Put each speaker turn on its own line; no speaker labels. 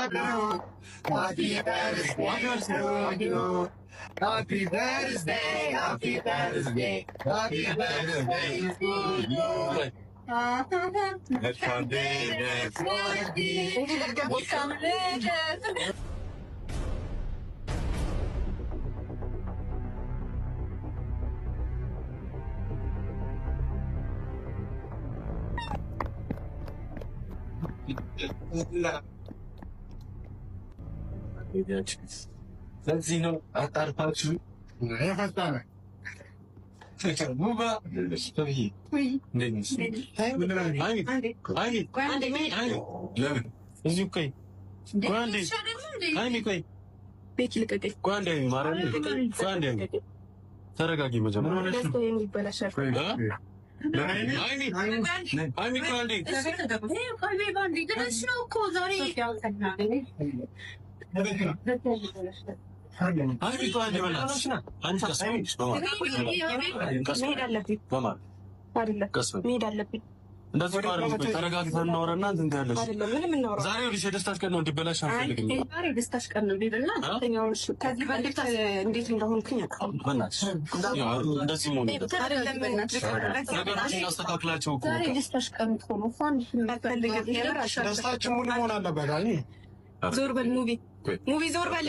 Happy birthday to you. Happy birthday, happy birthday, happy birthday to you. Let's come let's come ለዚህ ነው አጣርታችሁ ያፈጣነ ሙባ ለስተይ ነኝስ ለምን እዚህ ቆይ ጓንዴ ቆይ ቤት ልቀቀኝ ጓንዴ ማረም ጓንዴ ተረጋጊ መጀመሪያ ለስተይ የሚበላሻል አይሚ ጓንዴ ጓንዴ ድረስ ነው እኮ ዛሬ አይሚ ጓንዴ ማለት አንተ ቀስ እንደዚህ ጋር ተረጋግተን እናወራና እንትን ያለሽ ዛሬ ወዲህ የደስታሽ ቀን ነው እንዲበላሽ አንፈልግም። ዛሬ ደስታሽ ቀን ነው ቢልና አንተኛው ከዚህ በፊት እንዴት እንደሆንኩኝ አውቃለሁ። በእናትሽ እንደዚህ ሞኝ ነገሮችን አስተካክላቸው እኮ ዛሬ ደስታሽ ቀን ሆኖ ፋን ደስታችን ሙሉ መሆን አለበት። ዞር በል ሙቪ ዞር በል